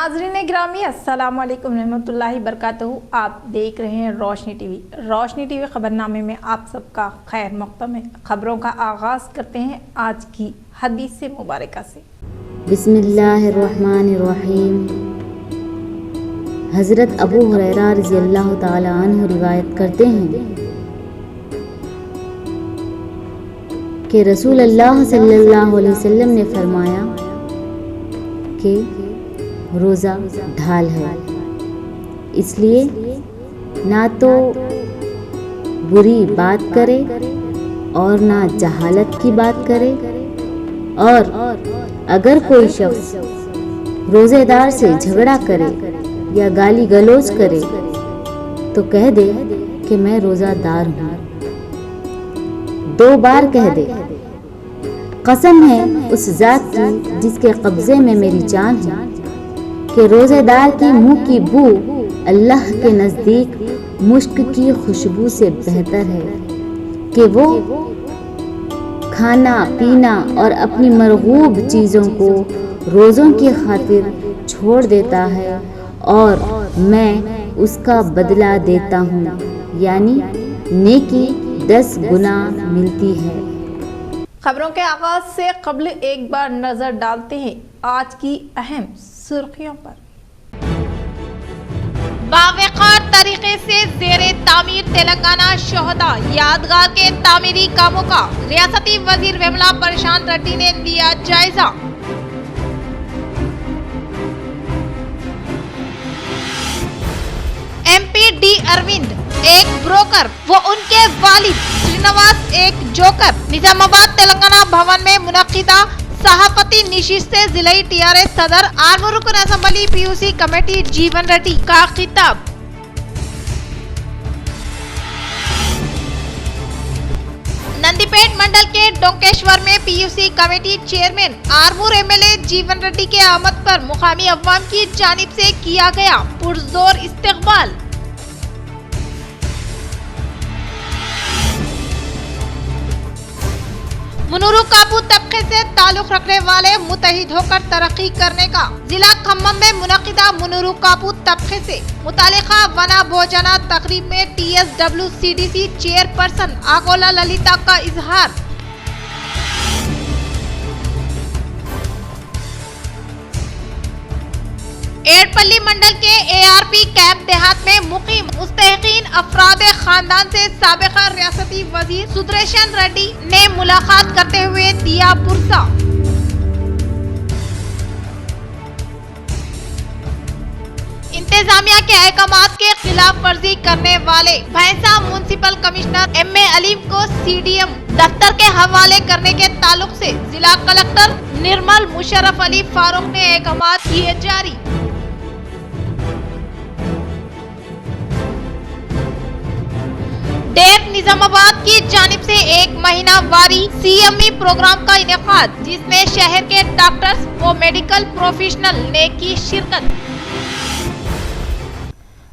नाजरीन गिरामी अस्सलाम वालेकुम रहमतुल्लाहि बरकातहू। आप देख रहे हैं रोशनी टीवी। रोशनी टीवी खबरनामे में आप सबका खैर मक़दम है। खबरों का आगाज़ करते हैं आज की हदीस मुबारका से। बिस्मिल्लाहिर्रहमानिर्रहीम। हज़रत अबू हुरैरा रज़ियल्लाहु ताला अन्हु रिवायत करते हैं कि रसूल अल्लाह सल्लल्लाहु अलैहि वसल्लम ने फरमाया कि रोज़ा ढाल है, इसलिए ना तो बुरी बात करे और ना जहालत की बात करे। और अगर कोई शख्स रोज़ेदार से झगड़ा करे या गाली गलौज करे तो कह दे कि मैं रोज़ादार हूँ। 2 बार कह दे, कसम है उस ज़ात की जिसके कब्ज़े में मेरी जान है कि रोज़ेदार की मुंह की बू अल्लाह के नज़दीक मुश्क की खुशबू से बेहतर है कि वो खाना पीना और अपनी मरगूब चीज़ों को रोज़ों की खातिर छोड़ देता है और मैं उसका बदला देता हूँ, यानी नेकी 10 गुना मिलती है। खबरों के आगाज से कबल एक बार नजर डालते हैं आज की अहम सुर्खियों पर। बावकार तरीके से ज़ेरे तामीर तेलंगाना शोहदा यादगार के तामीरी कामों का रियासती वजीर वेमुला प्रशांत रेड्डी ने लिया जायजा। MP डी अरविंद एक ब्रोकर व उनके वालिद श्रीनिवास एक जोकर निजामाबाद तेलंगाना भवन में मुनक्किदा सभापति निशित से जिलाई TRS सदर आर्मूर रुकन असेंबली PUC कमेटी जीवन रेड्डी का खिताब। नंदीपेट मंडल के डोंकेश्वर में PUC committee chairman Armoor MLA जीवन रेड्डी के आमद पर मुकामी अवाम की जानिब से किया गया पुरजोर इस्तकबाल। मुनूरू काबू तबके से ताल्लुक रखने वाले मुत्तहिद होकर तरक्की करने का जिला खम्मम में मुनक्किदा मुनूरू काबू तबके से मुतालिका वना भोजना तकरीब में TSWCDC चेयरपर्सन आगोला ललिता का इजहार। एडपल्ली मंडल के ARP कैंप देहात में मुकीम मुस्तहिकीन अफराद खानदान से साबिका रियासती वजीर सुदर्शन रेड्डी ने मुलाकात करते हुए दिया पुरसा। इंतजामिया के अहकामात के खिलाफ वर्जी करने वाले भैंसा म्युनिसिपल कमिश्नर MA अलीम को CDM दफ्तर के हवाले करने के ताल्लुक से जिला कलेक्टर निर्मल मुशर्रफ अली फारूक ने अहकामात किए जारी। डेर निजामाबाद की जानिब से 1 महीना वारी CME प्रोग्राम का इनेकाद, जिसमें शहर के डॉक्टर्स व मेडिकल प्रोफेशनल ने की शिरकत।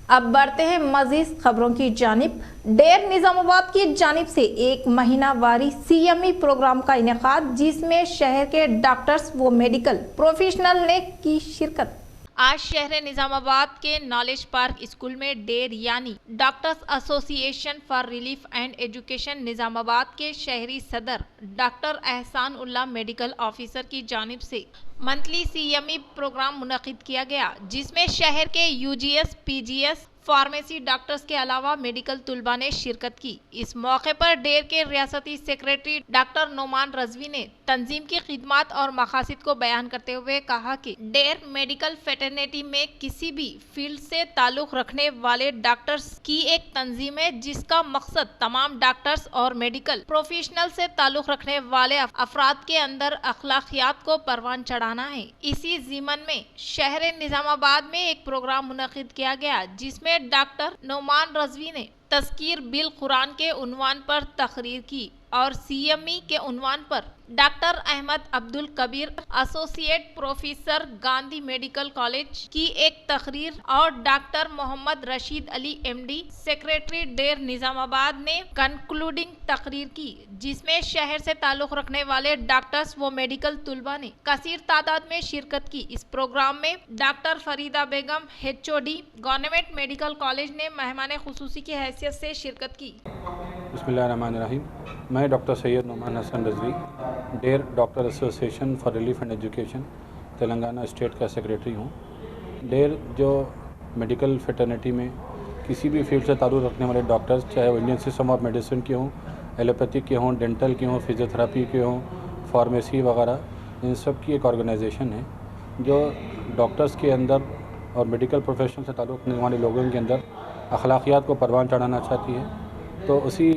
अब बढ़ते हैं मजीद खबरों की जानिब। डेर निजामाबाद की जानिब से 1 महीना वारी CME प्रोग्राम का इनेकाद, जिसमें शहर के डॉक्टर्स व मेडिकल प्रोफेशनल ने की शिरकत। आज शहर निजामाबाद के नॉलेज पार्क स्कूल में डेर यानी doctors association for relief and education Nizamabad के शहरी सदर डॉक्टर एहसान उल्लाह मेडिकल ऑफिसर की जानिब से मंथली CME प्रोग्राम मुनक्किद किया गया, जिसमें शहर के UGS PGS फार्मेसी डॉक्टर्स के अलावा मेडिकल तुलबा ने शिरकत की। इस मौके पर डेर के रियासती सेक्रेटरी डॉक्टर नोमान रजवी ने तंजीम की खिदमत और मकासद को बयान करते हुए कहा कि डेर मेडिकल फेटर्निटी में किसी भी फील्ड से ताल्लुक रखने वाले डॉक्टर्स की एक तंजीम है, जिसका मकसद तमाम डॉक्टर्स और मेडिकल प्रोफेशनल से ताल्लुक रखने वाले अफराद के अंदर अखलाकियात को परवान चढ़ाना है। इसी ज़िमन में शहर निजामाबाद में एक प्रोग्राम मुनक्किद किया गया, जिसमें डॉक्टर नोमान रजवी ने तस्कीर बिल कुरान के उन्वान पर तकरीर की और सीएमई के उन्वान पर doctor Ahmad Abdul Kabir associate professor Gandhi medical college की एक तकरीर और doctor Mohammed Rashid Ali MD secretary डेर निजामाबाद ने कंक्लूडिंग तकरीर की, जिसमें शहर से ताल्लुक रखने वाले डॉक्टर्स व मेडिकल तुलबा ने कसीर तादाद में शिरकत की। इस प्रोग्राम में डॉक्टर फरीदा बेगम HOD गवर्नमेंट मेडिकल कॉलेज ने मेहमान खुसूसी की हैसियत से शिरकत की। बिस्मिल्लाहिर्रहमानिर्रहीम। मैं doctor Syed Noman Hasan Rizvi, DARE doctor association for relief and education Telangana state का सेक्रेटरी हूँ। डेर जो मेडिकल फेटर्निटी में किसी भी फील्ड से ताल्लुक़ रखने वाले डॉक्टर्स, चाहे वो इंडियन सिस्टम ऑफ मेडिसिन के हों, एलोपैथिक के हों, डेंटल के हों, फिजियोथेरेपी के हों, फार्मेसी वगैरह, इन सब की एक ऑर्गेनाइजेशन है जो डॉक्टर्स के अंदर और मेडिकल प्रोफेशन से ताल्लुक़ रखने वाले लोगों के अंदर अखलाकियात को परवान चढ़ाना चाहती है। तो उसी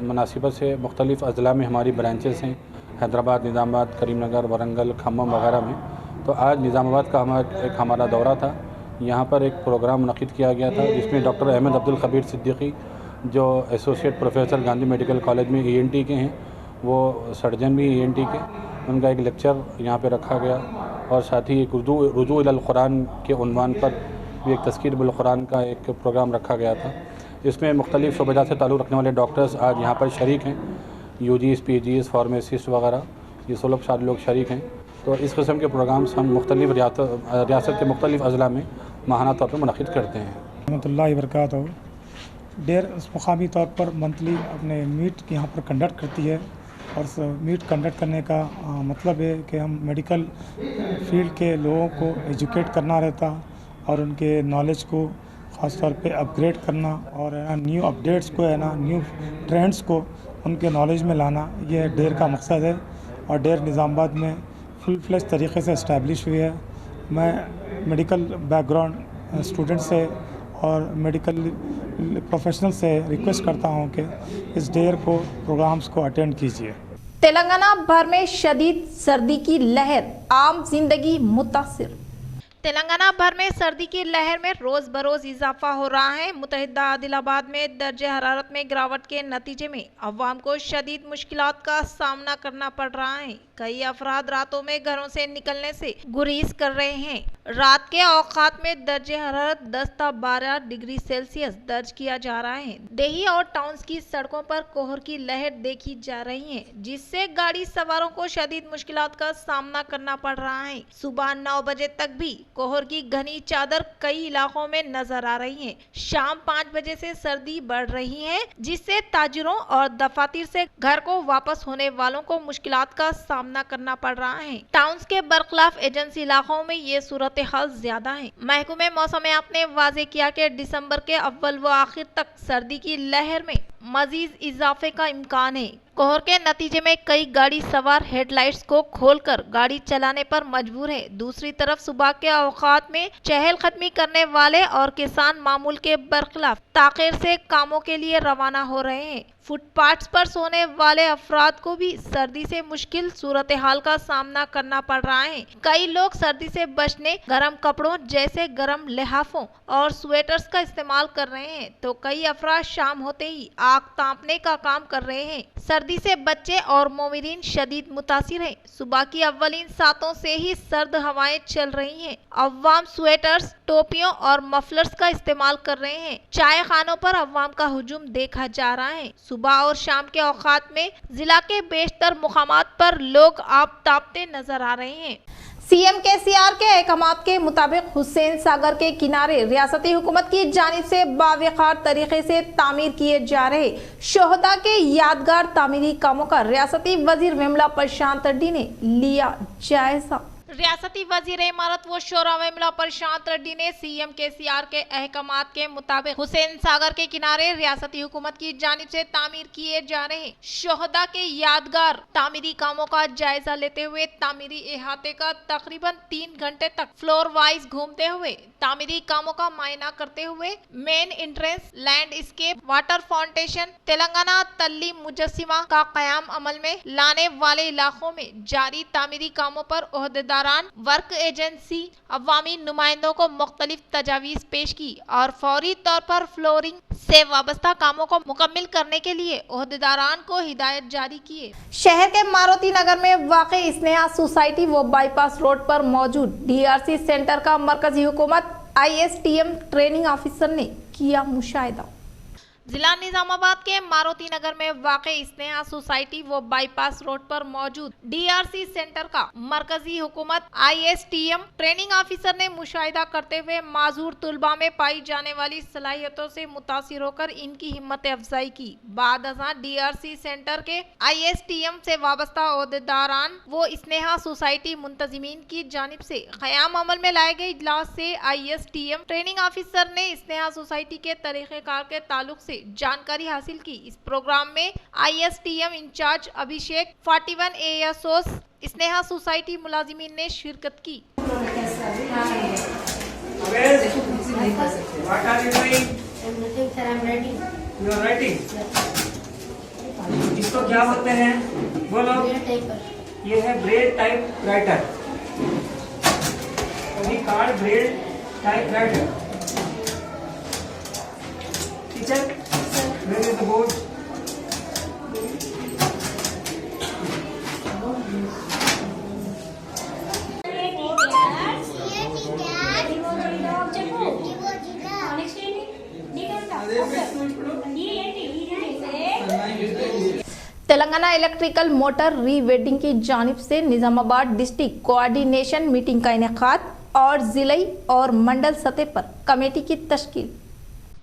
मुनासिबत से मुख्तलिफ़ अज़ला में हमारी ब्रांचेस हैं, हैदराबाद, निज़ामाबाद, करीमनगर, वरंगल, खम्मम वगैरह में। तो आज निज़ामाबाद का हमारा दौरा था। यहाँ पर एक प्रोग्राम मुनक़िद किया गया था जिसमें डॉक्टर अहमद अब्दुल कबीर सिद्दीकी जो associate professor Gandhi medical college में ENT के हैं, वो सर्जन भी ENT के, उनका एक लेक्चर यहाँ पे रखा गया। और साथ ही एक रुजू इलल कुरान के उन्वान पर भी एक तज़कीर बिल कुरान का एक प्रोग्राम रखा गया था। इसमें मुख्तलिफ़ शोबेदार से ताल्लुक़ रखने वाले डॉक्टर्स आज यहाँ पर शरीक हैं, UGs, PGs, फार्मासिस्ट वगैरह, ये सारे लोग शरीक हैं। तो इस किस्म के प्रोग्राम्स हम मुख्तलिफ़ रियासत के मुख्तलिफ़ अज़ला में माहाना तौर पर मुनक़िद करते हैं। रहमतुल्लाहि वबरकातुहू। डेर मुक़ामी तौर पर मंथली अपने मीट यहाँ पर कंडक्ट करती है और मीट कंडक्ट करने का मतलब है कि हम मेडिकल फील्ड के लोगों को एजुकेट करना रहता और उनके नॉलेज को ख़ास तौर पे अपग्रेड करना और न्यू अपडेट्स को न्यू ट्रेंड्स को उनके नॉलेज में लाना, ये डेर का मकसद है। और डेर निज़ामाबाद में फुल फ्लेज तरीके से इस्टेब्लिश हुई है। मैं मेडिकल बैकग्राउंड स्टूडेंट से और मेडिकल प्रोफेशनल से रिक्वेस्ट करता हूँ कि इस डेर को प्रोग्राम्स को अटेंड कीजिए। तेलंगाना भर में शदीद सर्दी की लहर, आम जिंदगी मुतासिर। तेलंगाना भर में सर्दी की लहर में रोज बरोज इजाफा हो रहा है। मुतहिदा आदिलाबाद में दर्जे हरारत में गिरावट के नतीजे में अवाम को शदीद मुश्किलात का सामना करना पड़ रहा है। कई अफराद रातों में घरों से निकलने से गुरेज कर रहे हैं। रात के औकात में दर्जे हरारत 10 से 12 डिग्री सेल्सियस दर्ज किया जा रहा है। देही और टाउन्स की सड़कों पर कोहर की लहर देखी जा रही है, जिससे गाड़ी सवारों को शदीद मुश्किलात का सामना करना पड़ रहा है। सुबह 9 बजे तक भी कोहर की घनी चादर कई इलाकों में नजर आ रही है। शाम 5 बजे से सर्दी बढ़ रही है, जिससे ताजिरों और दफातर से घर को वापस होने वालों को मुश्किलात का सामना करना पड़ रहा है। टाउन्स के बरखलाफ एजेंसी इलाकों में ये सूरत हाल ज्यादा है। महकमे मौसमियात ने वाजे किया कि दिसंबर के अव्वल व आखिर तक सर्दी की लहर में मजीद इजाफे का इम्कान है। कोहर के नतीजे में कई गाड़ी सवार हेडलाइट्स को खोलकर गाड़ी चलाने पर मजबूर है। दूसरी तरफ सुबह के औकात में चहल कदमी करने वाले और किसान मामूल के बरखिलाफ ताखीर से कामों के लिए रवाना हो रहे हैं। फुटपाथ्स पर सोने वाले अफराद को भी सर्दी से मुश्किल सूरत हाल का सामना करना पड़ रहा है। कई लोग सर्दी से बचने गर्म कपड़ों जैसे गर्म लिहाफों और स्वेटर्स का इस्तेमाल कर रहे हैं, तो कई अफराद शाम होते ही आग तापने का काम कर रहे हैं। सर्दी से बच्चे और मोमिनीन शदीद मुतासिर हैं। सुबह की अव्वलीन सातों से ही सर्द हवाएं चल रही हैं। अव्वाम स्वेटर्स, टोपियों और मफलर्स का इस्तेमाल कर रहे हैं। चाय खानों पर अव्वाम का हुजूम देखा जा रहा है। सुबह और शाम के औकात में जिला के बेशतर मुकामात पर लोग आप तापते नजर आ रहे हैं। CM KCR के अहकामात के मुताबिक हुसैन सागर के किनारे रियासती हुकूमत की जानिब से बावकार तरीके से तामीर किए जा रहे शोहदा के यादगार तामीरी कामों का रियासती वजीर विमला प्रशांत रेड्डी ने लिया जायजा। रियासती वजीर इमारत व शोरा विमला प्रशांत रेड्डी ने CM KCR के अहकामात के मुताबिक हुसैन सागर के किनारे रियासती हुकूमत की जानिब से तामीर किए जा रहे शोहदा के यादगार तामीरी कामों का जायजा लेते हुए तामीरी इहाते का तकरीबन 3 घंटे तक फ्लोर वाइज घूमते हुए तामीरी कामों का मायना करते हुए main entrance, landscape, water fountain, Telangana Talli मुजस्सिमा का कयाम अमल में लाने वाले इलाकों में जारी तामीरी कामों पर ओहदेदार दौरान वर्क एजेंसी अवामी नुमाइंदों को मुख्तलिफ तजावीज़ पेश की और फौरी तौर पर फ्लोरिंग से वाबस्ता कामों को मुकम्मल करने के लिए ओहदेदारान को हिदायत जारी किए। शहर के मारुति नगर में वाक़ई स्नेहा सोसाइटी व बाईपास रोड पर मौजूद डीआरसी सेंटर का मरकजी हुकूमत ISTM ट्रेनिंग ऑफिसर ने किया मुशाहिदा। जिला निजामाबाद के मारुति नगर में वाक़ई स्नेहा सोसाइटी व बाईपास रोड पर मौजूद DRC सेंटर का मरकजी हुकूमत ISTM ट्रेनिंग ऑफिसर ने मुशाहिदा करते हुए माजूर तुलबा में पाई जाने वाली सलाहियतों से मुतासिर होकर इनकी हिम्मत अफजाई की। बाद अज़ां DRC सेंटर के ISTM से वाबस्ता ओहदेदारान व स्नेहा सोसाइटी मुंतजिमीन की जानिब से क़याम अमल में लाए गए इजलास से ISTM ट्रेनिंग ऑफिसर ने स्नेहा सोसाइटी के तरीक़ेकार के ताल्लुक से जानकारी हासिल की। इस प्रोग्राम में ISTM इंचार्ज अभिषेक 41 ASOs स्नेहा सोसाइटी मुलाजिमीन ने शिरकत की। इसको क्या बोलते हैं बोलो? ये है braille typewriter. Card braille typewriter. Teacher where is the board? Telangana electrical motor rewinding की जानिब से निजामाबाद डिस्ट्रिक्ट कोऑर्डिनेशन मीटिंग का इनेकाद और जिले और मंडल सतह पर कमेटी की तश्कील।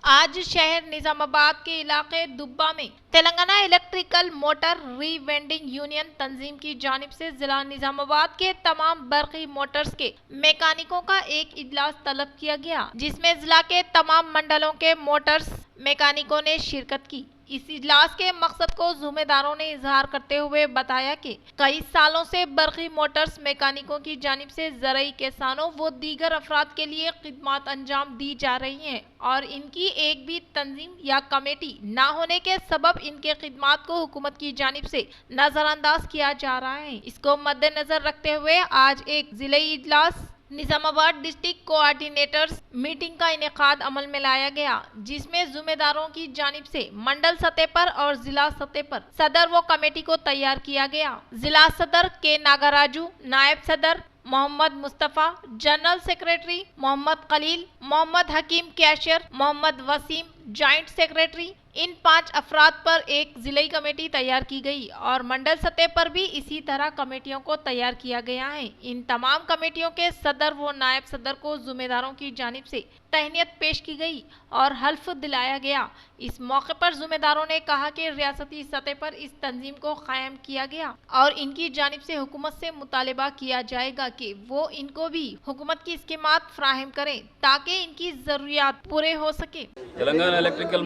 आज शहर निजामाबाद के इलाके दुब्बा में तेलंगाना इलेक्ट्रिकल मोटर रीवेंडिंग यूनियन तंजीम की जानिब से जिला निजामाबाद के तमाम बरकी मोटर्स के मैकेनिकों का एक इजलास तलब किया गया, जिसमें जिला के तमाम मंडलों के मोटर्स मैकेनिकों ने शिरकत की। इस इजलास के मकसद को जिम्मेदारों ने इजहार करते हुए बताया कि कई सालों से बरकी मोटर्स मैकेनिकों की जानिब से ज़रई किसानों व दीगर अफराद के लिए खिदमत अंजाम दी जा रही हैं और इनकी एक भी तंजीम या कमेटी ना होने के सबब इनके खिदमत को हुकूमत की जानिब से नजरअंदाज किया जा रहा है। इसको मद्देनजर रखते हुए आज एक जिले इजलास निजामाबाद डिस्ट्रिक्ट कोऑर्डिनेटर्स मीटिंग का इनेकाद अमल में लाया गया, जिसमें जिम्मेदारों की जानिब से मंडल सतह पर और जिला सतह पर सदर व कमेटी को तैयार किया गया। जिला सदर के नागराजू, नायब सदर Mohammed Mustafa, general secretary Mohammed Khalil, Mohammed Hakeem cashier, Mohammed Waseem joint secretary, इन 5 अफराद पर एक जिले कमेटी तैयार की गई और मंडल सतह पर भी इसी तरह कमेटियों को तैयार किया गया है। इन तमाम कमेटियों के सदर व नायब सदर को जिम्मेदारों की जानिब से तहनीत पेश की गई और हल्फ दिलाया गया। इस मौके पर जिम्मेदारों ने कहा कि रियासती सतह पर इस तंजीम को कायम किया गया और इनकी जानिब से हुकूमत से मुतालबा किया जाएगा कि वो इनको भी हुकूमत की स्कीमात फ्राहम करें ताकि इनकी जरूरियात पूरे हो सके। Telangana electrical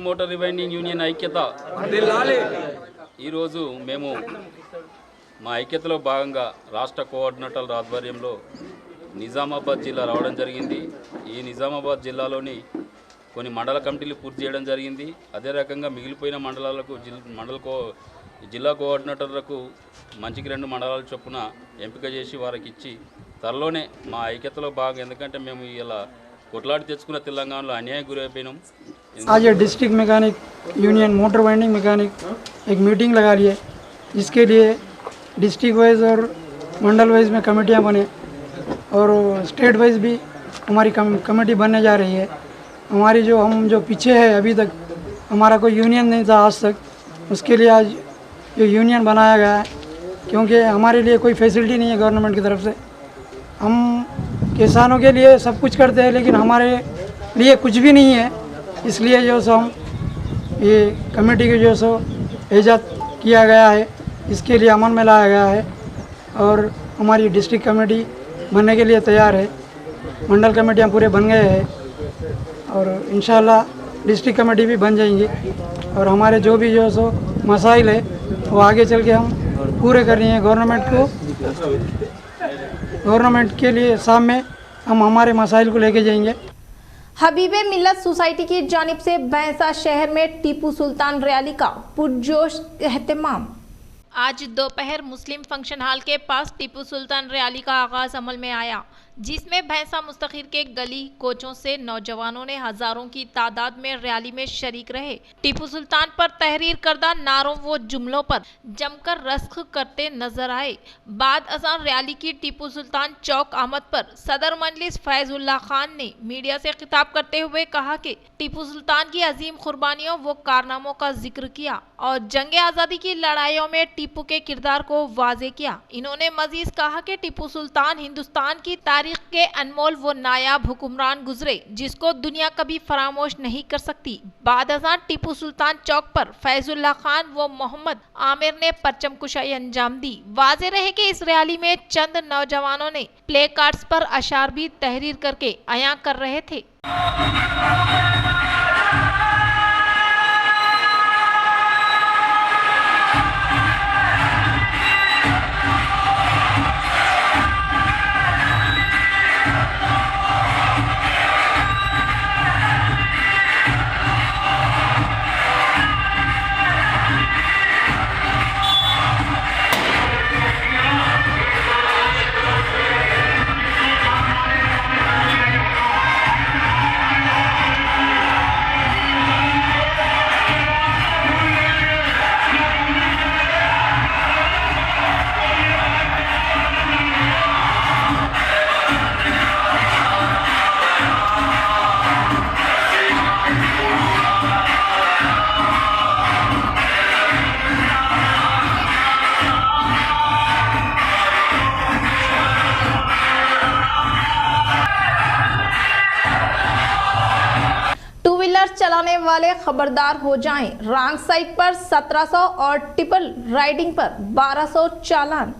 motor rewinding union ఐక్యత ఈరోజు మేము మా ఐక్యతలో భాగంగా రాష్ట్ర కోఆర్డినేటర్ల ఆధ్వర్యంలో నిజామాబాద్ జిల్లా రావడం జరిగింది। ఈ నిజామాబాద్ జిల్లాలోని కొన్ని మండల కమిటీలు పూర్తి చేయడం జరిగింది। అదే రకంగా మిగిలిపోయిన మండలాలకు జిల్లా కోఆర్డినేటర్లకు మంచికి 2 మండలాల చొప్పున ఎంపిక చేసి వారికి ఇచ్చి త్వరలోనే మా ఐక్యతలో భాగంగా, ఎందుకంటే మేము ఇలా కొట్లాడి తెచ్చుకున్న తెలంగాణలో అన్యాయం గురైపోయినాం। आज district mechanic union motor winding mechanic एक मीटिंग लगा लिए, जिसके लिए डिस्ट्रिक्ट वाइज और मंडल वाइज में कमेटियां बने और स्टेट वाइज भी हमारी कमेटी बनने जा रही है। हमारी जो पीछे है, अभी तक हमारा कोई यूनियन नहीं था आज तक, उसके लिए आज जो यूनियन बनाया गया है, क्योंकि हमारे लिए कोई फैसिलिटी नहीं है गवर्नमेंट की तरफ से। हम किसानों के लिए सब कुछ करते हैं, लेकिन हमारे लिए कुछ भी नहीं है। इसलिए जो सो हम ये कमेटी की जो सो इजाद किया गया है, इसके लिए अमल में लाया गया है और हमारी डिस्ट्रिक्ट कमेटी बनने के लिए तैयार है। मंडल कमेटियाँ पूरे बन गए हैं और इंशाल्लाह डिस्ट्रिक्ट कमेटी भी बन जाएंगी और हमारे जो भी जो सो मसाइल है वो आगे चल के हम पूरे करनी है। गवर्नमेंट के लिए सामने हम हमारे मसाइल को लेके जाएंगे। हबीबे मिल्लत सोसाइटी की जानिब से भैंसा शहर में टीपू सुल्तान रैली का पुरजोश एहतमाम। आज दोपहर मुस्लिम फंक्शन हॉल के पास टीपू सुल्तान रैली का आगाज अमल में आया, जिसमें भैंसा मुस्तखीर के गली कोचों से नौजवानों ने हजारों की तादाद में रैली में शरीक रहे। टीपू सुल्तान पर तहरीर करदा नारों व जुमलों पर जमकर रस्ख करते नजर आए। बाद अज़ान रैली की टीपू सुल्तान चौक आमद पर सदर मजलिस फैजुल्लाह खान ने मीडिया से खिताब करते हुए कहा कि टीपू सुल्तान की अजीम कुर्बानियों व कारनामों का जिक्र किया और जंग आज़ादी की लड़ाइयों में टीपू के किरदार को वाजे किया। इन्होंने मजीद कहा कि टीपू सुल्तान हिंदुस्तान की तारीख के अनमोल व नायाब हुक्मरान गुजरे, जिसको दुनिया कभी फरामोश नहीं कर सकती। बाद अज़ान टीपू सुल्तान चौक पर फैजुल्लाह खान व मोहम्मद आमिर ने परचम कुशाई अंजाम दी। वाजे रहे कि इस रैली में चंद नौजवानों ने प्ले कार्ड्स पर अशार भी तहरीर करके अया कर रहे थे। चलाने वाले खबरदार हो जाएं। रॉन्ग साइड पर 1700 और ट्रिपल राइडिंग पर 1200 चालान।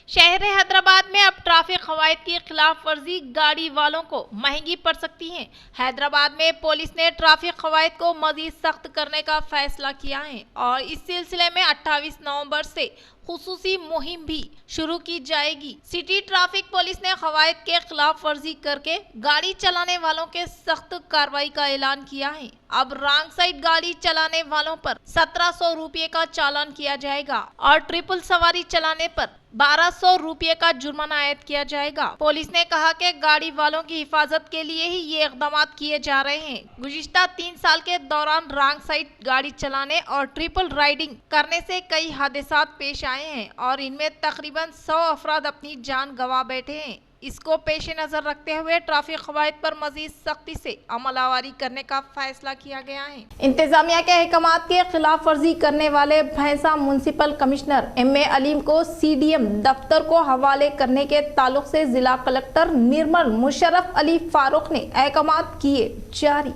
शहर हैदराबाद में अब ट्रैफिक कवायद की खिलाफ वर्जी गाड़ी वालों को महंगी पड़ सकती है। हैदराबाद में पुलिस ने ट्रैफिक कवायद को मजीद सख्त करने का फैसला किया है और इस सिलसिले में 28 नवंबर से खुसूसी मुहिम भी शुरू की जाएगी। सिटी ट्रैफिक पुलिस ने कवायद के खिलाफ वर्जी करके गाड़ी चलाने वालों के सख्त कार्रवाई का ऐलान किया है। अब रॉन्ग साइड गाड़ी चलाने वालों पर 1700 रुपये का चालान किया जाएगा और ट्रिपल सवारी चलाने पर 1200 रुपये का जुर्माना आयद किया जाएगा। पुलिस ने कहा कि गाड़ी वालों की हिफाजत के लिए ही ये इक़दाम किए जा रहे हैं। गुज़िश्ता 3 साल के दौरान रॉन्ग साइड गाड़ी चलाने और ट्रिपल राइडिंग करने से कई हादसात पेश आए हैं और इनमें तकरीबन 100 अफराद अपनी जान गंवा बैठे हैं। इसको पेश नजर रखते हुए ट्रैफिक कवायद पर मजीद सख्ती से अमलावरी करने का फैसला किया गया है। इंतजामिया के अहकामात के खिलाफ वर्जी करने वाले भैंसा म्युनिसिपल कमिश्नर एम.ए. अलीम को CDM दफ्तर को हवाले करने के ताल्लुक से जिला कलेक्टर निर्मल मुशर्रफ अली फारूक ने अहकामात किए जारी।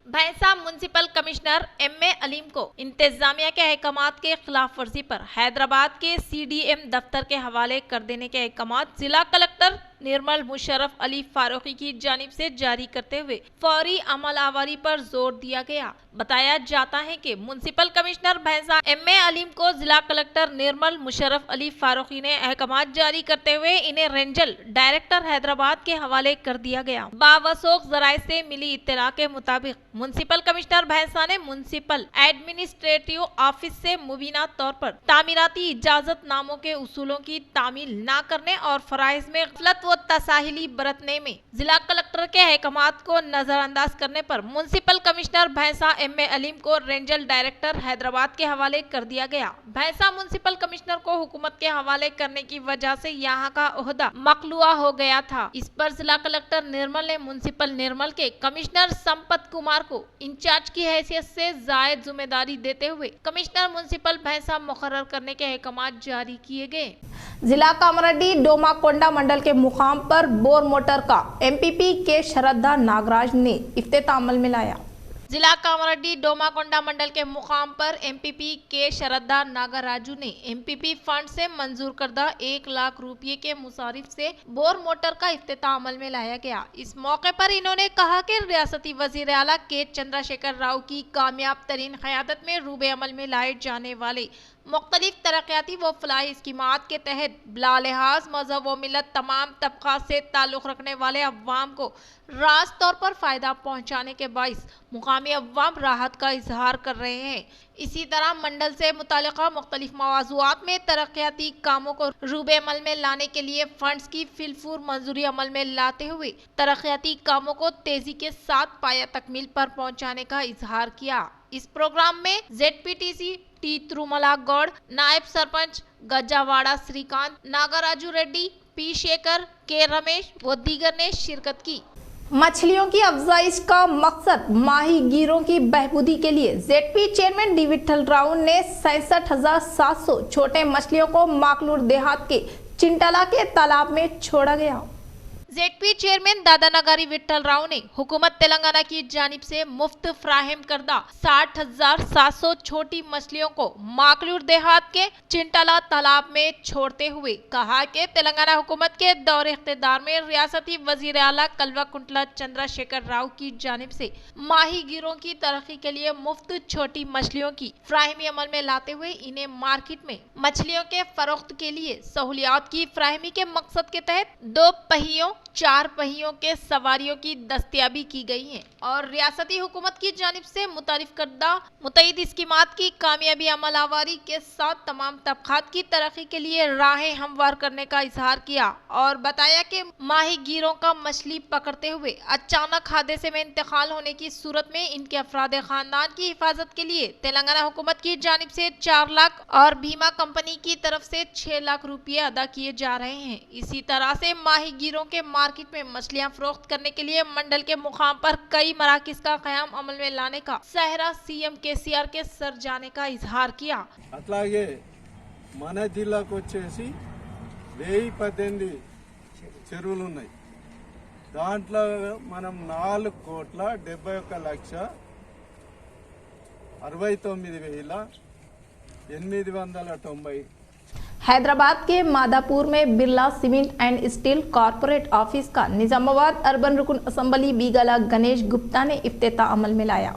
भैंसा म्युनिसिपल कमिश्नर एम.ए. अलीम को इंतजामिया के अहकामात के खिलाफ वर्जी पर हैदराबाद के CDM दफ्तर के हवाले कर देने के अहकामात जिला कलेक्टर निर्मल मुशर्रफ अली फारूकी की जानिब से जारी करते हुए फौरी अमलावरी पर जोर दिया गया। बताया जाता है कि म्युनिसिपल कमिश्नर भैंसा एम.ए. अलीम को जिला कलेक्टर निर्मल मुशर्रफ अली फारूकी ने अहकामात जारी करते हुए इन्हें रेंजल डायरेक्टर हैदराबाद के हवाले कर दिया गया। बावसूख जराये से मिली इत्तला के मुताबिक म्युनिसिपल कमिश्नर भैंसा ने म्युनिसिपल एडमिनिस्ट्रेटिव ऑफिस से मुबीना तौर पर तामीराती इजाजत नामों के उसूलों की तामील न करने और फराइज में गलत व तसाहिली बरतने में जिला कलेक्टर के अहकामात को नजरअंदाज करने पर म्युनिसिपल कमिश्नर भैंसा एम.ए. अलीम को रेंजल डायरेक्टर हैदराबाद के हवाले कर दिया गया। भैंसा म्युनिसिपल कमिश्नर को हुकूमत के हवाले करने की वजह से यहाँ का ओहदा मकलूआ हो गया था। इस पर जिला कलेक्टर निर्मल ने म्युनिसिपल निर्मल के कमिश्नर संपत कुमार को इंचार्ज की हैसियत से जायद जिम्मेदारी देते हुए कमिश्नर म्युनिसिपल भैंसा मुकर्रर करने के अहकामात जारी किए गए। जिला कामरेड्डी डोमाकोंडा मंडल के मुकाम पर बोर मोटर का MPP के श्रद्धा नागराज ने इफ्तिताह अमल में लाया। जिला कामरेड्डी डोमाकोंडा मंडल के मुकाम पर MPP के श्रद्धा नागराजू ने MPP फंड से मंजूर करदा 1 लाख रुपये के मुसारिफ से बोर मोटर का इफ्तिताह अमल में लाया गया। इस मौके पर इन्होंने कहा कि रियासती वजीर आला के चंद्रशेखर राव की कामयाब तरीन क़यादत में रूबे अमल में लाए जाने वाले मुख्तलिफ तरक्याती व फलाही स्कीमात के तहत बिलालिहाज मजहब व मिलत तमाम तबकात से ताल्लुक़ रखने वाले अव्वाम को रास्त तौर पर फ़ायदा पहुँचाने के बाइस मुकामी अव्वाम राहत का इजहार कर रहे हैं। इसी तरह मंडल से मुतालिका मुख्तलिफ मवाज़ूआत में तरक्याती कामों को रूबे अमल में लाने के लिए फंड्स की फिलफूर मंजूरी अमल में लाते हुए तरक्याती कामों को तेजी के साथ पाया तकमील पर पहुँचाने का इजहार किया। इस प्रोग्राम में ZPTC टी तिरुमला गौड़, नायब सरपंच गज्जावाड़ा श्रीकांत, नागराजू रेड्डी, P शेखर, K रमेश व दीगर ने शिरकत की। मछलियों की अफजाइश का मकसद माहीगीरों की बहबूदी के लिए ZP chairman D Vitthal Rao ने 67,700 छोटे मछलियों को माकलूर देहात के चिंटला के तालाब में छोड़ा गया। ZP चेयरमैन दादा नगारी विठल राव ने हुकूमत तेलंगाना की जानिब से मुफ्त फ्राहम करदा 60,700 छोटी मछलियों को माकलूर देहात के चिंटला तालाब में छोड़ते हुए कहा कि तेलंगाना हुकूमत के दौर इख्तिदार में रियासती वजीर आला कल्वाकुंतला चंद्रशेखर राव की जानिब से माहीगीरों की तरक्की के लिए मुफ्त छोटी मछलियों की फ्राहमी अमल में लाते हुए इन्हें मार्केट में मछलियों के फरोख्त के लिए सहूलियात की फ्राहमी के मकसद के तहत 2 पहियों 4 पहियों के सवारियों की दस्तयाबी की गई है और रियासती हुकूमत की जानिब से मुतारिफ करदा मुतैद स्कीमात की कामयाबी अमल आवारी के साथ तमाम तबकात की तरक्की के लिए राहें हमवार करने का इजहार किया और बताया कि माहीगीरों का मछली पकड़ते हुए अचानक हादसे में इंतकाल होने की सूरत में इनके अफराद खानदान की हिफाजत के लिए तेलंगाना हुकूमत की जानिब से 4 लाख और बीमा कंपनी की तरफ से 6 लाख रुपये अदा किए जा रहे हैं। इसी तरह से माहीगीरों के मार्केट में मछलियां फरोख्त करने के लिए मंडल के मुकाम पर कई मराकिज का क़याम अमल में लाने का सहरा CM KCR के सर जाने का इजहार किया। अట్లాగే మన జిల్లాకు వచ్చేసి 1018 చెరువులు ఉన్నాయి। దాంట్లో మనం 4,71,69,890 हैदराबाद के मादापुर में Birla cement and steel corporate office का निजामाबाद अर्बन रुकन असम्बली बीगला गणेश गुप्ता ने इफ्तिताह अमल में लाया।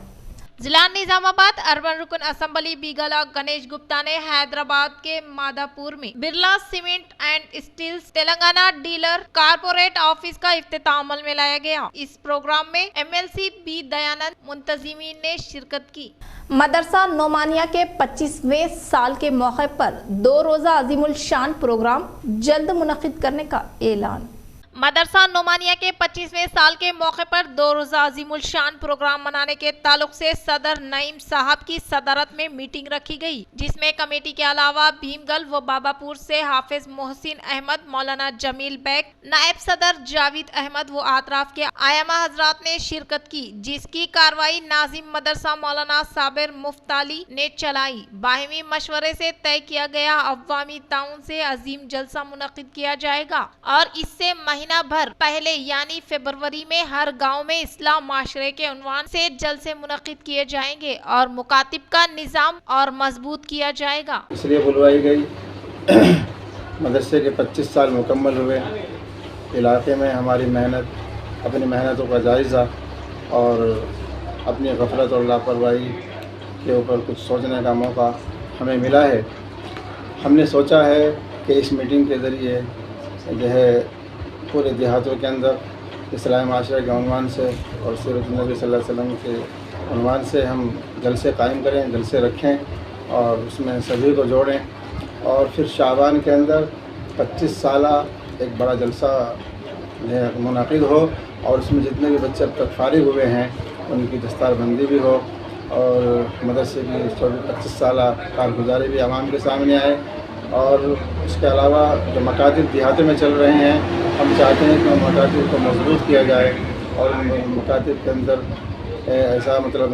जिला निजामाबाद अर्बन रुकन असम्बली बीगला गणेश गुप्ता ने हैदराबाद के मादापुर में Birla cement and steel Telangana dealer corporate office का इफ्तिताह अमल में लाया गया। इस प्रोग्राम में MLC B दयानंद मुंतजिमीन ने शिरकत की। मदरसा नोमानिया के 25वें साल के मौके पर 2 रोजा अजीमुल शान प्रोग्राम जल्द मुनक्किद करने का ऐलान। मदरसा नोमानिया के 25वें साल के मौके पर 2 रोजा अजीमुल शान प्रोग्राम मनाने के ताल्लुक से सदर नईम साहब की सदारत में मीटिंग रखी गई, जिसमें कमेटी के अलावा भीमगल व बाबापुर से हाफिज मोहसिन अहमद, मौलाना जमील बैग, नायब सदर जावेद अहमद व आतराफ के आयमा हजरात ने शिरकत की, जिसकी कार्रवाई नाजिम मदरसा मौलाना साबिर मुफ्ताली ने चलाई। बाहिमी मशवरे से तय किया गया अवामी ताउन से अजीम जलसा मुनक्किद किया जाएगा और इससे महीना भर पहले यानी फरवरी में हर गांव में इस्लाम माशरे के उन्वान से जलसे मुनक्किद किए जाएंगे और मुकातिब का निज़ाम और मजबूत किया जाएगा। इसलिए बुलवाई गई। मदरसे के 25 साल मुकम्मल हुए। इलाके में हमारी मेहनत, अपनी मेहनतों का जायज़ा और अपनी गफलत और लापरवाही के ऊपर कुछ सोचने का मौका हमें मिला है। हमने सोचा है कि इस मीटिंग के ज़रिए जो है पूरे देहातों के अंदर इस्लामी माशरे के उन्वान से और सीरत नबी सल्लल्लाहु अलैहि वसल्लम के उन्वान से हम जलसे कायम करें, जलसे रखें और उसमें सभी को जोड़ें और फिर शाबान के अंदर 25 साल एक बड़ा जलसा मुनाकिद हो और उसमें जितने भी बच्चे अब तक फारिग हुए हैं उनकी दस्तारबंदी भी हो और मदरसे की 24-25 साल कारगुजारी भी आवाम के सामने आए। और इसके अलावा जो मकातिब देहातों में चल रहे हैं, हम चाहते हैं कि उन मकातिब को मजबूत किया जाए और मकातिब के अंदर ऐसा मतलब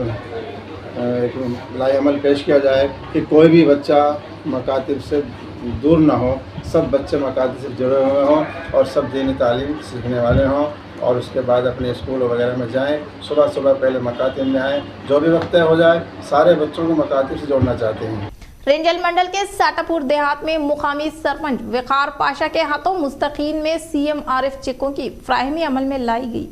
एक लाएअमल पेश किया जाए कि कोई भी बच्चा मकातिब से दूर ना हो, सब बच्चे मकातिब से जुड़े हुए हों और सब दीनी तालीम सीखने वाले हों और उसके बाद अपने स्कूल वगैरह में जाएं। सुबह पहले मकातिब में आएँ, जो भी वक्त हो जाए सारे बच्चों को मकातिब से जोड़ना चाहते हैं। रेंजल मंडल के साटापुर देहात में मुकामी सरपंच वकार पाशा के हाथों मुस्तकीन में CM RF चेकों की फ्राहमी अमल में लाई गई।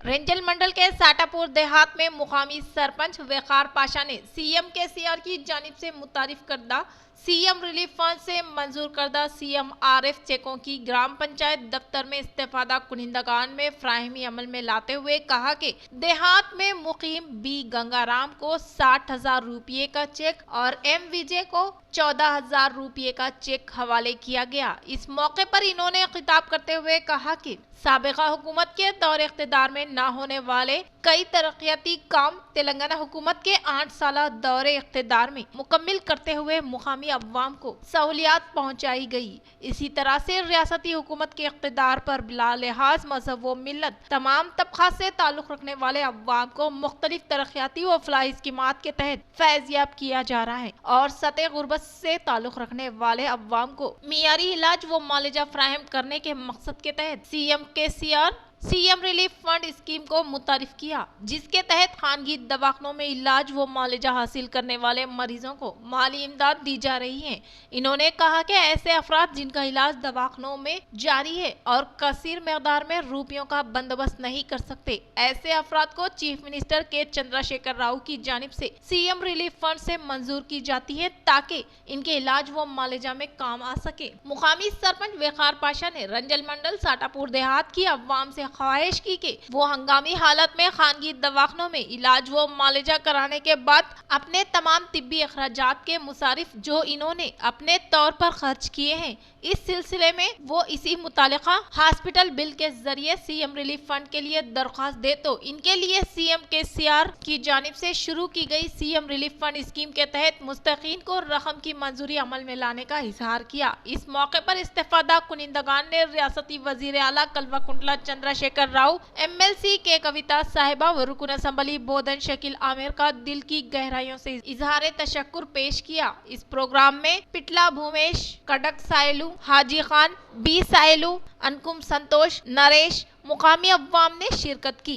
रेंजल मंडल के साटापुर देहात में मुकामी सरपंच वकार पाशा ने सीएम केसीआर की जानिब से मुतारिफ करदा सीएम रिलीफ फंड से मंजूर करदा CMRF चेकों की ग्राम पंचायत दफ्तर में इस्तेफादा कुनिंदगान में फ्राहमी अमल में लाते हुए कहा कि देहात में मुकीम बी गंगाराम को 60,000 रुपये का चेक और M विजय को 14,000 रुपये का चेक हवाले किया गया। इस मौके पर इन्होंने खिताब करते हुए कहा कि साबिका हुकूमत के दौर इख्तिदार में न होने वाले कई तरक्याती काम तेलंगाना हुकूमत के 8 साल दौर इख्तिदार में मुकम्मिल करते हुए मुकामी अवाम को सहूलियात पहुंचाई गई। इसी तरह से रियासती हुकूमत के इख्तिदार पर बिला लिहाज मजहब व मिल्लत तमाम तबका से ताल्लुक रखने वाले अवाम को मुख्तलिफ तरक्याती व फलाही स्कीमात के तहत फैज़याब किया जा रहा है और सतह गुर्बत से ताल्लुक रखने वाले अवाम को मियारी इलाज व मालिजा फराहम करने के मकसद के तहत CM KCR CM relief fund scheme को मुतारिफ किया, जिसके तहत खानगी दवाखानों में इलाज व मालिजा हासिल करने वाले मरीजों को माली इमदाद दी जा रही है। इन्होंने कहा कि ऐसे अफराद जिनका इलाज दवाखानों में जारी है और कसीर मकदार में रुपयों का बंदोबस्त नहीं कर सकते, ऐसे अफराद को चीफ मिनिस्टर के चंद्रशेखर राव की जानिब से सीएम रिलीफ फंड से मंजूर की जाती है ताकि इनके इलाज व मालिजा में काम आ सके। मुकामी सरपंच वकार पाशा ने रंजल मंडल साटापुर देहात की अवाम से ख्वाहिश की कि वो हंगामी हालत में खानगी दवाखानों में इलाज व मालिजा कराने के बाद अपने तमाम तिब्बी अखराजात के मुसारिफ जो इन्होंने अपने तौर पर खर्च किए हैं, इस सिलसिले में वो इसी मुतालिका हॉस्पिटल बिल के जरिए सीएम रिलीफ फंड के लिए दरख्वास्त दे तो इनके लिए सीएम केसीआर की जानिब से शुरू की गई सीएम रिलीफ फंड स्कीम के तहत मुस्तकीन को रकम की मंजूरी अमल में लाने का इजहार किया। इस मौके पर इस्तेफादा कुनिंदगान ने रियासती वजीर आला कल्वाकुंटला चंद्रशेखर राव, MLC के कविता साहिबा व रुकन असम्बली बोधन शकील आमिर का दिल की गहराइयों से इजहार तशक्कुर पेश किया। इस प्रोग्राम में पिटला भूमेश, कडक सायलू, हाजी खान, बी सायलू, अनकुम संतोष, नरेश, मुकामी अव्वाम ने शिरकत की।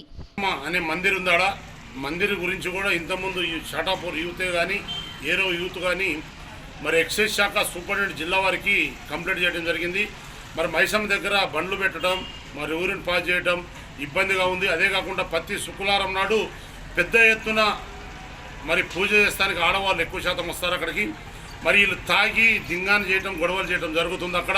అనే మందిర్ ఉందాడా మందిర్ గురించి కూడా ఇంతకుముందు ఈ షాటాపూర్ యూతే కానీ ఏరో యూత్ కానీ మరి ఎక్సైజ్ శాఖ సూపరింటెండెంట్ జిల్లా వారికి కంప్లైంట్ చేయడం జరిగింది। మరి మైసమ్ దగ్గర బండ్లు పెట్టడం, మరి ఊరిని పాస్ చేయడం ఇబ్బందిగా ఉంది। అదే కాకుండా ప్రతి శుక్రవారం నాడు పెద్ద ఎత్తున మరి పూజ చేస్తానికి ఆడవాళ్ళు ఎక్కువ శాతం వస్తారు అక్కడికి। మరి వీళ్ళు తాగి దింగాన్ని చేయడం, గొడవలు చేయడం జరుగుతుంది అక్కడ।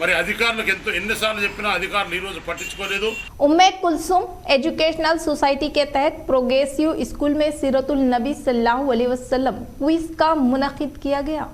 మరి అధికారులకు ఎన్నిసార్లు చెప్పినా అధికారులు ఈ రోజు పట్టించుకోలేదు। उम्मे कुलसुम एजुकेशनल सोसाइटी के तहत प्रोग्रेसिव स्कूल में सीरतुल नबी सल्लल्लाहु अलैहि वसल्लम क्विज का मुनक़िद किया गया।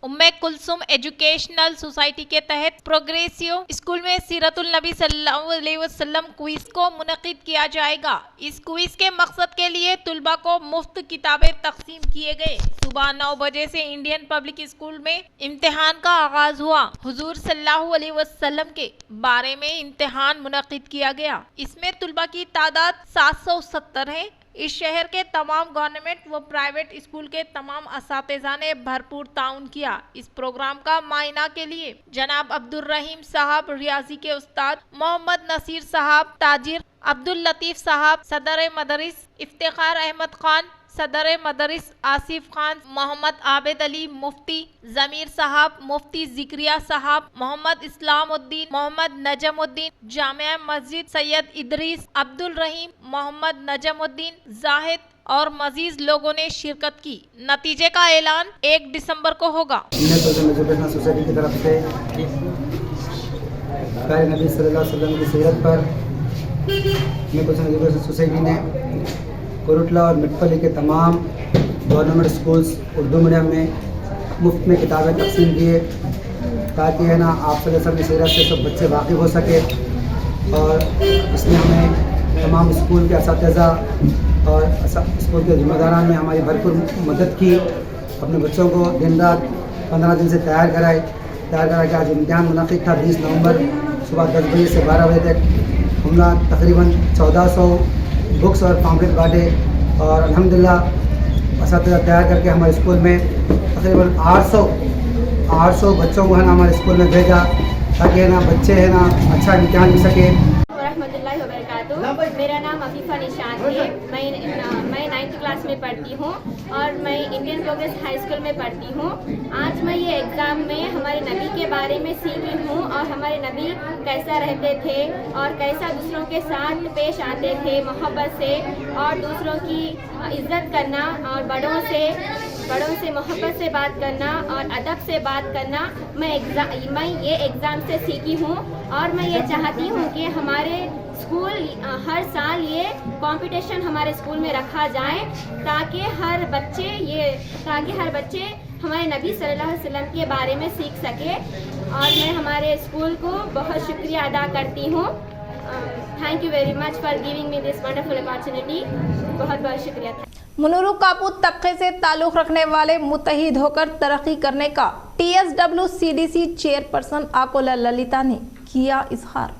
उम्मे कुलसुम एजुकेशनल सोसाइटी के तहत प्रोग्रेसिव स्कूल में सीरतुल नबी सल्लल्लाहु अलैहि वसल्लम क्विज को मुनक़िद किया जाएगा। इस क्विज के मकसद के लिए तुलबा को मुफ्त किताबें तकसीम किए गए। सुबह 9 बजे से इंडियन पब्लिक स्कूल में इम्तिहान का आगाज हुआ। हुजूर सल्लल्लाहु अलैहि वसल्लम के बारे में इम्तिहान मुनक़िद किया गया। इसमें तुलबा की तादाद 770 है। इस शहर के तमाम गवर्नमेंट व प्राइवेट स्कूल के तमाम असातिज़ा ने भरपूर ताउन किया। इस प्रोग्राम का मायना के लिए जनाब अब्दुल रहीम साहब रियाजी के उस्ताद, मोहम्मद नसीर साहब ताजिर, अब्दुल लतीफ़ साहब सदर मदरिस, इफ्तिखार अहमद खान सदर मदरिस, आसिफ खान, मोहम्मद आबिद अली मुफ्ती, जमीर साहब, मुफ्ती जिक्रिया साहब, मोहम्मद इस्लामुद्दीन, मोहम्मद नजमुद्दीन, जामिया मस्जिद सैयद इदरीस, अब्दुल रहीम, मोहम्मद नजमुद्दीन, जाहिद और मजीद लोगों ने शिरकत की। नतीजे का ऐलान 1 दिसंबर को होगा। एजुकेशनल सोसाइटी की तरफ से प्यारे नबी सल्लल्लाहु अलैहि वसल्लम की सीरत पर एजुकेशनल सोसाइटी ने कोरुटला और मिटपल्ली के तमाम गवर्नमेंट स्कूल्स उर्दू मीडियम में मुफ्त में किताबें तकसीम किए ताकि है ना आप सब की सीरत से सब बच्चे वाकिफ़ हो सके। और इसमें हमें तमाम स्कूल के असातिज़ा और स्कूल के ज़िम्मेदारान ने हमारी भरपूर मदद की। अपने बच्चों को दिन रात 15 दिन से तैयार करा के आज इम्तिहान मुनक़िद था 20 नवंबर सुबह 10 बजे से 12 बजे तक। हमने तकरीबन 1400 बुक्स और पम्फलेट बांटे और अल्हम्दुलिल्लाह असातिज़ा तैयार करके हमारे स्कूल में तकरीबन 800 बच्चों को है ना हमारे स्कूल में भेजा ताकि है ना बच्चे है ना अच्छा इम्तिहान दे सके। रहमतुल्लाहि व बरकातुहू। मेरा नाम अफीफ़ा निशान है। मैं 9th क्लास क्लास में पढ़ती हूँ और मैं इंडियन प्रोग्रेस हाई स्कूल में पढ़ती हूँ। आज मैं ये एग्ज़ाम में हमारे नबी के बारे में सीखी हूँ और हमारे नबी कैसा रहते थे और कैसा दूसरों के साथ पेश आते थे मोहब्बत से, और दूसरों की इज्जत करना और बड़ों से मोहब्बत से बात करना और अदब से बात करना मैं ये एग्ज़ाम से सीखी हूँ। और मैं ये चाहती हूँ कि हमारे स्कूल हर साल ये कंपटीशन हमारे स्कूल में रखा जाए ताकि हर बच्चे हमारे नबी सल्लल्लाहु अलैहि वसल्लम के बारे में सीख सके। और मैं हमारे स्कूल को बहुत शुक्रिया अदा करती हूँ। Thank you very much for giving me this wonderful opportunity. बहुत बहुत शुक्रिया। मुनुरु कापू तबके से ताल्लुक रखने वाले मुत्तहिद होकर तरक्की करने का TSWCDC चेयरपर्सन आकोला ललिता ने किया इजहार।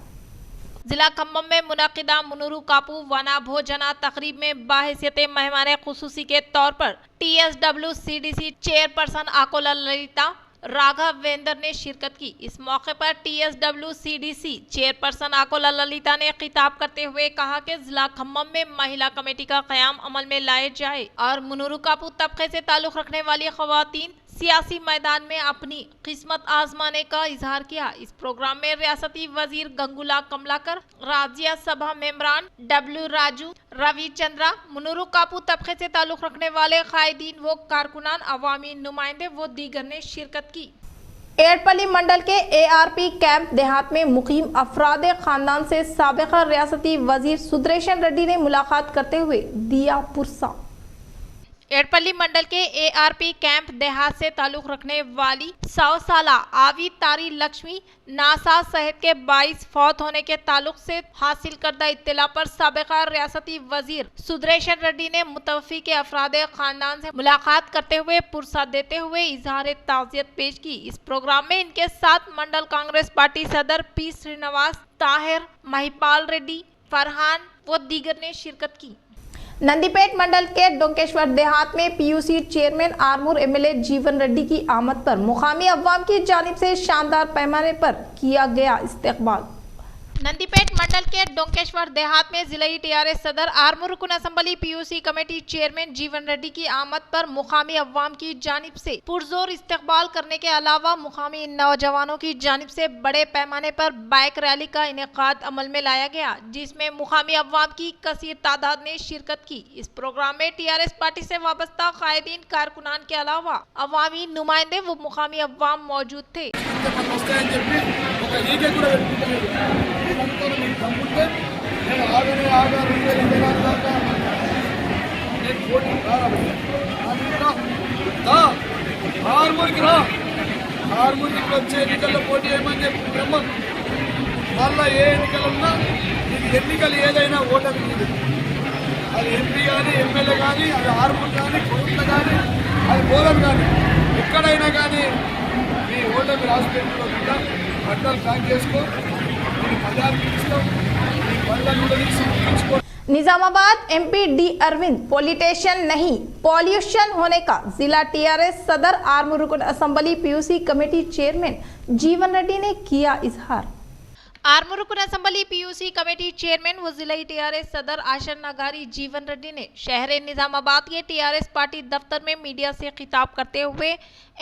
जिला खम्भम में मुनक़िदा मुनुरु कापू वना भोजना तकरीब में बाहिसियत मेहमान खुसूसी के तौर पर TSWCDC चेयरपर्सन आकोला ललिता राघवेंद्र ने शिरकत की। इस मौके पर TSWCDC चेयरपर्सन आकोला ललिता ने खिताब करते हुए कहा कि जिला खम्भम में महिला कमेटी का क़याम अमल में लाए जाए और मुनुरु कापू तबके से ताल्लुक रखने वाली ख़वातीन सियासी मैदान में अपनी किस्मत आजमाने का इजहार किया। इस प्रोग्राम में रियासती वजीर गंगुला कमलाकर, राज्य सभा मेंबरान W राजू, रवि चंद्रा, मुनुरु कापू तबके से ताल्लुक रखने वाले कायदीन व कारकुनान, अवामी नुमाइंदे व दीगर ने शिरकत की। एडपल्ली मंडल के ARP कैंप देहात में मुकीम अफराद खानदान से साबिका रियासती वजीर सुदर्शन रेड्डी ने मुलाकात करते हुए दिया पुरसा। एडपल्ली मंडल के ARP कैंप देहात से ताल्लुक रखने वाली 100 साला आवी तारी लक्ष्मी नासा सेहत के 22 फौत होने के ताल्लुक से हासिल करदा इत्तला पर साबिका रियासती वजीर सुदर्शन रेड्डी ने मुतवफ़ी के अफराद खानदान से मुलाकात करते हुए पुरसा देते हुए इजहार ताज़ियत पेश की। इस प्रोग्राम में इनके साथ मंडल कांग्रेस पार्टी सदर P श्रीनिवास, ताहिर, महिपाल रेड्डी, फरहान व दीगर ने शिरकत की। नंदीपेट मंडल के डोंकेश्वर देहात में PUC चेयरमैन आरमूर MLA जीवन रेड्डी की आमद पर मुकामी अवाम की जानिब से शानदार पैमाने पर किया गया इस्तकबाल। नंदीपेट मंडल के डोंकेश्वर देहात में जिलाई TRS सदर आरमूर रुकन असम्बली PUC कमेटी चेयरमैन जीवन रेड्डी की आमद पर मुकामी अवाम की जानिब से पुरजोर इस्तकबाल करने के अलावा मुकामी नौजवानों की जानिब से बड़े पैमाने पर बाइक रैली का इनेकाद अमल में लाया गया, जिसमें मुकामी अवाम की कसीर तादाद ने शिरकत की। इस प्रोग्राम में TRS पार्टी से वाबस्ता कायदीन कारकुनान के अलावा अवामी नुमाइंदे व मुकामी अवाम मौजूद थे। వచ్చే ఎన్నికల్లో పోటీ చేయమని చెప్పి మళ్ళీ ఏ ఎన్నికలున్నా ఇది ఎన్నికలు ఏదైనా ఓటమి ఇది, అది ఎంపీ కానీ ఎమ్మెల్యే కానీ అది ఆర్మూర్ కానీ కోట్ల కానీ అది పోలం కానీ ఎక్కడైనా కానీ ఈ ఓటమి రాసి పెట్టుకోకుండా బట్టలు ప్యాక్ చేసుకో, నేను 10,000 ఇస్తాం, ఈ బట్టలు కూడా తీసుకో। Nizamabad MP D Arvind politician नहीं पॉल्यूशन होने का जिला TRS सदर आरमूर रुकन असम्बली PUC कमेटी चेयरमैन जीवन रेड्डी ने किया इजहार। आरमूर रुकन असम्बली PUC कमेटी चेयरमैन व जिलाई TRS सदर आशन नगारी जीवन रेड्डी ने शहर निजामाबाद के TRS पार्टी दफ्तर में मीडिया से खिताब करते हुए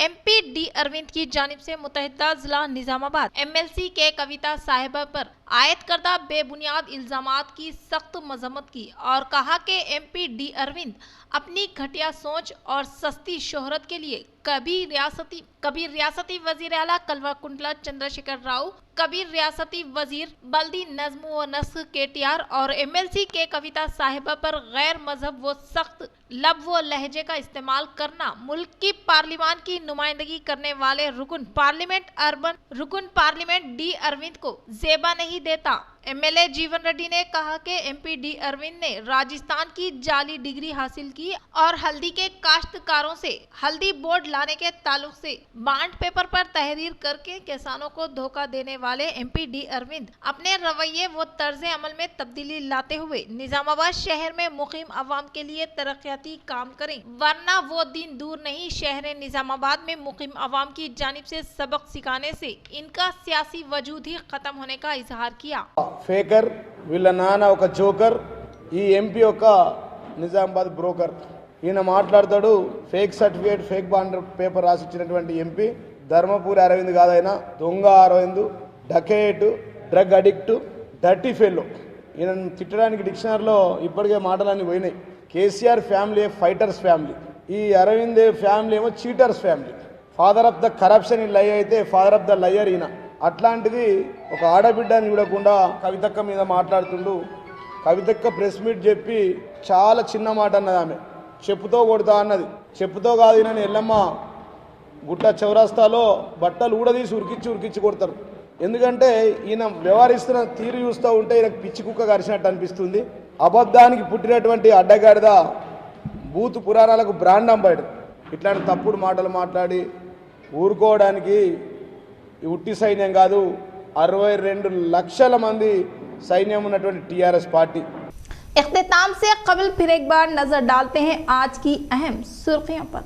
MP D अरविंद की जानिब से मुतहदा जिला निजामाबाद MLC के कविता साहिबा पर आयद करदा बेबुनियाद इल्जामात की सख्त मजम्मत की और कहा कि MP D अरविंद अपनी घटिया सोच और सस्ती शोहरत के लिए कभी रियासती वजीर आला कलवा कुंडला चंद्रशेखर राव, कभी रियासती वजीर बल्दी नज्म व नस्ख KTR और MLC के कविता साहिबा पर गैर मजहब व सख्त लब व लहजे का इस्तेमाल करना मुल्क की पार्लिमान की नुमाइंदगी करने वाले रुकन पार्लियामेंट D अरविंद को जेबा नहीं देता। MLA जीवन रेड्डी ने कहा कि MP D अरविंद ने राजस्थान की जाली डिग्री हासिल की और हल्दी के काश्तकारों से हल्दी बोर्ड लाने के ताल्लुक से बांड पेपर पर तहरीर करके किसानों को धोखा देने वाले MP D अरविंद अपने रवैये व तर्ज अमल में तब्दीली लाते हुए निजामाबाद शहर में मुकीम अवाम के लिए तरक्याती काम करें, वरना वो दिन दूर नहीं शहर निजामाबाद में मुकीम अवाम की जानिब से सबक सिखाने से इनका सियासी वजूद ही खत्म होने का इजहार किया। ఫేకర్ వీళ్ళ నాన్న ఒక జోకర్, ఈ ఎంపీ ఒక నిజామాబాద్ బ్రోకర్। ఈయన మాట్లాడతాడు fake certificate fake bond paper రాసిచ్చినటువంటి ఎంపీ ధర్మపురి అరవింద్ కాదైనా దొంగ Arvind dacoit drug addict dirty fellow. ఈయన తిట్టడానికి డిక్షనరీలో ఇప్పటికే మాటలన్నీ పోయినాయి. కేసీఆర్ ఫ్యామిలీ ఫైటర్స్ ఫ్యామిలీ, ఈ అరవింద్ ఫ్యామిలీ ఏమో cheaters family. Father of the corruption ఈ లై అయితే ఫాదర్ ఆఫ్ ద లయర్ ఈయన. అట్లాంటిది ఒక ఆడబిడ్డని చూడకుండా కవితక్క మీద మాట్లాడుతుండు. కవితక్క ప్రెస్ మీట్ చెప్పి చాలా చిన్న మాట అన్నది. ఆమె చెప్పుతో కొడతా అన్నది. చెప్పుతో కాదు, ఈయన ఎల్లమ్మ గుట్ట చౌరస్తాలో బట్టలు ఊడదీసి ఉరికిచ్చి కొడతారు. ఎందుకంటే ఈయన వ్యవహరిస్తున్న తీరు చూస్తూ ఉంటే ఈయనకు పిచ్చి కుక్క కరిచినట్టు అనిపిస్తుంది. అబద్ధానికి పుట్టినటువంటి అడ్డగాడిద బూతు పురాణాలకు బ్రాండ్ అంబాయిడు. ఇట్లాంటి తప్పుడు మాటలు మాట్లాడి ఊరుకోవడానికి ఉట్టి సైన్యం కాదు, 62 లక్షల మంది సైన్యం ఉన్నటువంటి టీఆర్ఎస్ పార్టీ. इख्तिताम से कबल फिर एक बार नजर डालते हैं आज की अहम सुर्खियों पर।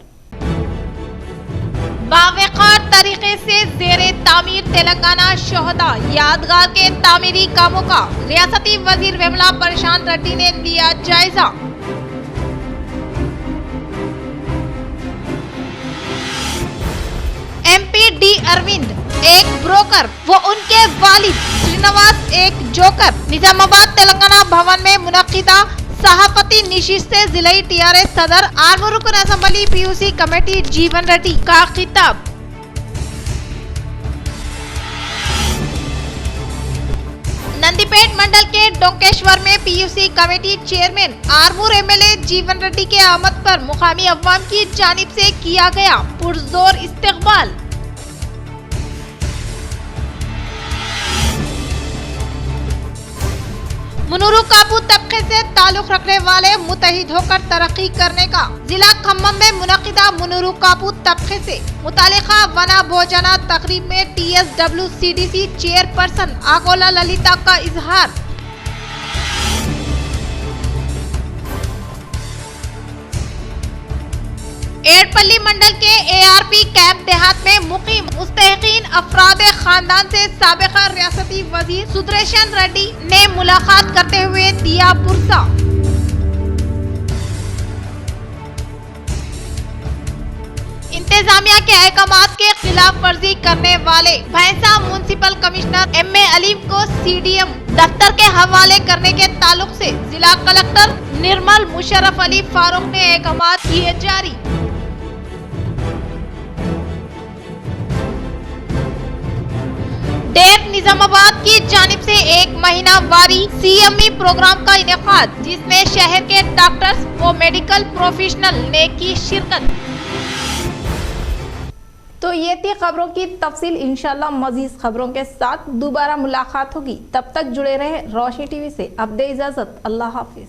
बावकार तरीके से जेरे तामीर तेलंगाना शोहदा यादगार के तामीरी कामों का रियासती वजीर विमला प्रशांत रेड्डी ने लिया जायजा। एमपी डी अरविंद एक ब्रोकर वो उनके वालिद श्रीनिवास एक जोकर। निजामाबाद तेलंगाना भवन में मुनक्किदा सभापति निशीश से जिले टीआरएस सदर आर्मूर रुकन असेंबली पीयूसी कमेटी जीवन रेड्डी का खिताब। नंदीपेट मंडल के डोंकेश्वर में PUC committee chairman Armoor MLA जीवन रेड्डी के आमद पर मुकामी अवाम की जानिब से किया गया पुरजोर इस्तकबाल। मुनूरू काबू तबके से ताल्लुक रखने वाले मुतहिद होकर तरक्की करने का जिला खम्मम में मुनक्किदा मुनूरू काबू तबके से मुतालिका वना भोजना तकरीब में TSWCDC चेयरपर्सन आगोला ललिता का इजहार। एडपल्ली मंडल के ARP कैंप देहात में मुकीम मुस्तहिकीन अफराद खानदान से साबिका रियासती वजीर सुदर्शन रेड्डी ने मुलाकात करते हुए दिया पुरसा। इंतजामिया के अहकामात के खिलाफ वर्जी करने वाले भैंसा म्युनिसिपल कमिश्नर MA अलीम को CDM दफ्तर के हवाले करने के ताल्लुक से जिला कलेक्टर निर्मल मुशर्रफ अली फारूक ने अहकामात किए जारी। डेर निजामाबाद की जानिब से 1 महीना वारी CME प्रोग्राम का इनेकाद, जिसमें शहर के डॉक्टर्स व मेडिकल प्रोफेशनल ने की शिरकत। तो ये थी खबरों की तफसील। इंशाल्लाह मजीद खबरों के साथ दोबारा मुलाकात होगी। तब तक जुड़े रहे रोशनी टीवी से। अब दे इजाजत। अल्लाह हाफिज।